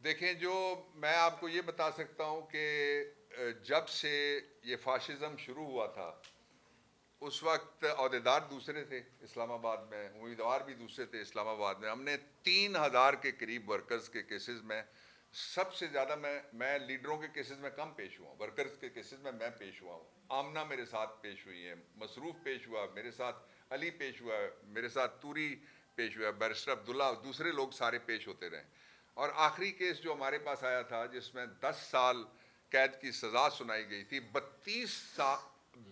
دیکھیں، جو میں آپ کو یہ بتا سکتا ہوں کہ جب سے یہ فاشزم شروع ہوا تھا اس وقت عہدیدار دوسرے تھے اسلام آباد میں، امیدوار بھی دوسرے تھے اسلام آباد میں. ہم نے 3,000 کے قریب ورکرز کے کیسز میں سب سے زیادہ میں لیڈروں کے کیسز میں کم پیش ہوا ہوں، ورکرز کے کیسز میں پیش ہوا ہوں. آمنہ میرے ساتھ پیش ہوئی ہیں، مصروف پیش ہوا میرے ساتھ، علی پیش ہوا میرے ساتھ، توری پیش ہوا، بیرسٹر عبداللہ، دوسرے لوگ سارے پیش ہوتے رہے. اور آخری کیس جو ہمارے پاس آیا تھا جس میں 10 سال قید کی سزا سنائی گئی تھی، 32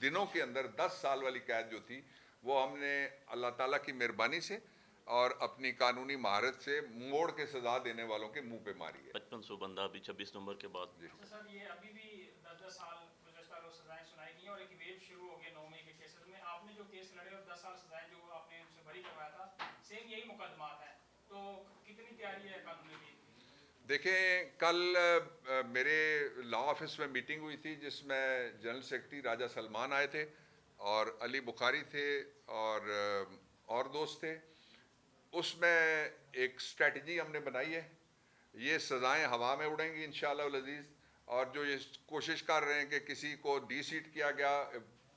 دنوں کے اندر 10 سال والی قید جو تھی وہ ہم نے اللہ تعالیٰ کی مہربانی سے اور اپنی قانونی مہارت سے موڑ کے سزا دینے والوں کے منہ پہ ماری ہے. 5500 بندہ ابھی 26 نومبر کے بعد. اچھا سر، یہ ابھی بھی 10 سال گزشتہ روز سزائیں سنائی گئی اور ایک ویو شروع ہو گیا 9 مئی کے کیسز میں. آپ نے جو کیس لڑے اور 10 سال سزائیں جو آپ نے ان سے بری کروایا تھا، سیم یہی مقدمات ہیں، تو کتنی تیاری ہے قانونی کی؟ دیکھیں، کل میرے لا آفس میں میٹنگ ہوئی تھی جس میں جنرل سیکرٹری راجہ سلمان آئے تھے اور علی بخاری تھے اور دوست تھے. اس میں ایک اسٹریٹجی ہم نے بنائی ہے. یہ سزائیں ہوا میں اڑیں گی انشاءاللہ العزیز، اور جو یہ کوشش کر رہے ہیں کہ کسی کو ڈی سیٹ کیا گیا،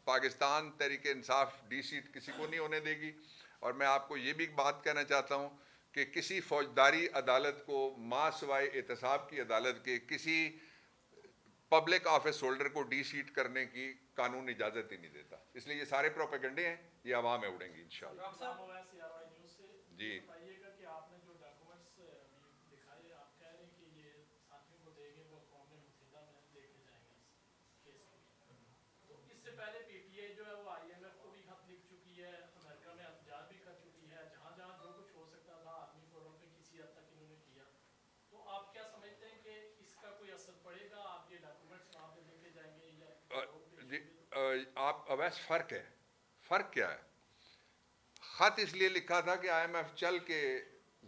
پاکستان تحریک انصاف ڈی سیٹ کسی کو نہیں ہونے دے گی. اور میں آپ کو یہ بھی بات کہنا چاہتا ہوں کہ کسی فوجداری عدالت کو ماں سوائے احتساب کی عدالت کے کسی پبلک آفس ہولڈر کو ڈی سیٹ کرنے کی قانون اجازت ہی نہیں دیتا. اس لیے یہ سارے پروپیگنڈے ہیں، یہ عوا میں اڑیں گی انشاءاللہ. جی بتائیے گا کہ آپ نے جو ڈاکومنٹس ابھی دکھائے، آپ کہہ رہے ہیں کہ یہ ساتھیوں کو دیں گے، وہ اقوام متحدہ میں لے کے جائیں گے اس کیس کے لیے. تو اس سے پہلے پی ٹی آئی جو ہے وہ آئی ایم ایف کو بھی خط لکھ چکی ہے، امریکہ میں احتجاج بھی کر چکی ہے، جہاں جہاں جو کچھ ہو سکتا تھا عالمی فورم پہ کسی حد تک انہوں نے کیا. تو آپ کیا سمجھتے ہیں کہ اس کا کوئی اثر پڑے گا؟ آپ یہ ڈاکومنٹس وہاں پہ لے کے جائیں گے یا لوگ پیش جی ہوں گے؟ آپ اویس فرق ہے. فرق کیا ہے؟ خط اس لیے لکھا تھا کہ آئی ایم ایف چل کے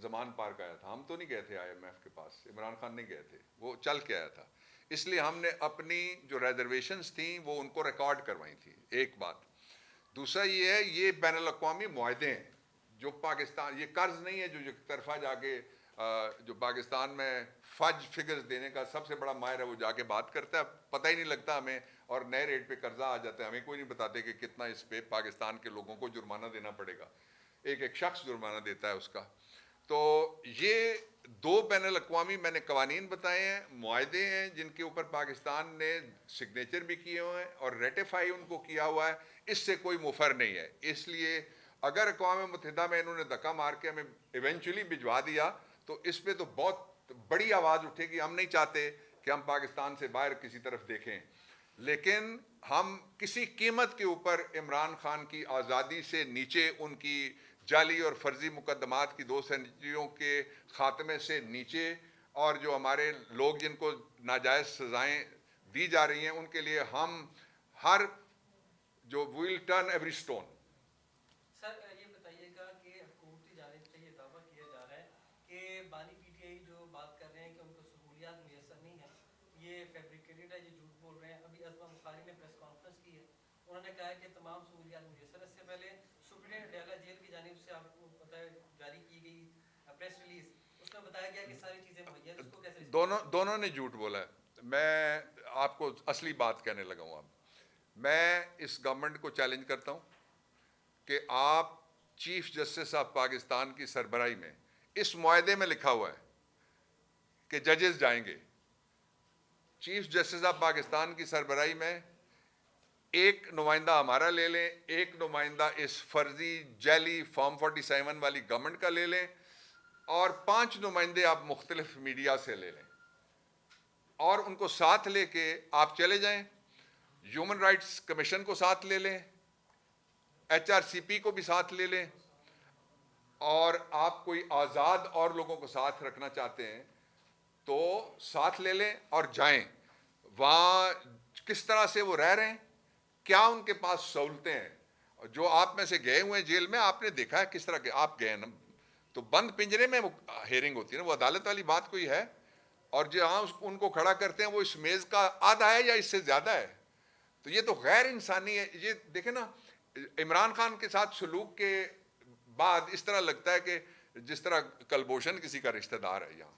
زمان پار کا آیا تھا. ہم تو نہیں گئے تھے آئی ایم ایف کے پاس، عمران خان نہیں گئے تھے، وہ چل کے آیا تھا. اس لیے ہم نے اپنی جو ریزرویشنز تھیں وہ ان کو ریکارڈ کروائی تھیں. ایک بات. دوسرا یہ ہے، یہ بین الاقوامی معاہدے ہیں جو پاکستان، یہ قرض نہیں ہے جو ایک طرفہ جا کے جو پاکستان میں فج فگرز دینے کا سب سے بڑا ماہر ہے وہ جا کے بات کرتا ہے، پتہ ہی نہیں لگتا ہمیں، اور نئے ریٹ پہ قرضہ آ جاتا ہے، ہمیں کوئی نہیں بتاتے کہ کتنا اس پہ پاکستان کے لوگوں کو جرمانہ دینا پڑے گا. ایک شخص جرمانہ دیتا ہے اس کا. تو یہ دو بین الاقوامی میں نے قوانین بتائے ہیں، معاہدے ہیں جن کے اوپر پاکستان نے سگنیچر بھی کیے ہوئے ہیں اور ریٹیفائی ان کو کیا ہوا ہے. اس سے کوئی مفر نہیں ہے. اس لیے اگر اقوام متحدہ میں انہوں نے دھکا مار کے ہمیں ایونچولی بھجوا دیا تو اس پہ تو بہت بڑی آواز اٹھے گی. ہم نہیں چاہتے کہ ہم پاکستان سے باہر کسی طرف دیکھیں، لیکن ہم کسی قیمت کے اوپر عمران خان کی آزادی سے نیچے، ان کی جعلی اور فرضی مقدمات کی 2 سینچریوں کے خاتمے سے نیچے، اور جو ہمارے لوگ جن کو ناجائز سزائیں دی جا رہی ہیں ان کے لیے ہم ہر جو ویل ٹرن ایوری سٹون. سر یہ بتائیے گا کہ حکومتی جانب سے یہ دعویٰ کیا جا رہا ہے کہ بانی پی ٹی آئی جو بات کر رہے ہیں کہ ان کو سہولیات میسر نہیں ہیں، یہ فیبریکیٹڈ ہے، یہ جھوٹ بول رہے ہیں. ابھی ازما بخاری نے پریس کانفرنس کی ہے، انہوں نے کہا ہے کہ تمام سہولیات میسر. اس سے پہلے سپرنٹینڈنٹ ڈیلا جیل کی جانب سے آپ کو پتہ ہے جاری کی گئی پریس ریلیز، اس میں بتایا گیا کہ ساری چیزیں مہیا ہیں. اس کو کیسے دونوں نے جھوٹ بولا ہے. میں آپ کو اصلی بات کہنے لگا ہوں. اب میں اس گورنمنٹ کو چیلنج کرتا ہوں کہ آپ چیف جسٹس آف پاکستان کی سربراہی میں، اس معاہدے میں لکھا ہوا ہے کہ ججز جائیں گے، چیف جسٹس آف پاکستان کی سربراہی میں ایک نمائندہ ہمارا لے لیں، ایک نمائندہ اس فرضی جعلی فارم 47 والی گورنمنٹ کا لے لیں، اور 5 نمائندے آپ مختلف میڈیا سے لے لیں، اور ان کو ساتھ لے کے آپ چلے جائیں. ہیومن رائٹس کمیشن کو ساتھ لے لیں، ایچ آر سی پی کو بھی ساتھ لے لیں، اور آپ کوئی آزاد اور لوگوں کو ساتھ رکھنا چاہتے ہیں تو ساتھ لے لیں اور جائیں. وہاں کس طرح سے وہ رہ رہے ہیں، کیا ان کے پاس سہولتیں ہیں. جو آپ میں سے گئے ہوئے ہیں جیل میں، آپ نے دیکھا ہے کس طرح کے آپ گئے نا، تو بند پنجرے میں وہ ہیئرنگ ہوتی ہے نا، وہ عدالت والی بات کوئی ہے. اور جہاں ان کو کھڑا کرتے ہیں وہ اس میز کا آدھا ہے یا اس سے زیادہ ہے. تو یہ تو غیر انسانی ہے. یہ دیکھیں نا، عمران خان کے ساتھ سلوک کے بعد اس طرح لگتا ہے کہ جس طرح کلبھوشن کسی کا رشتہ دار ہے. یہاں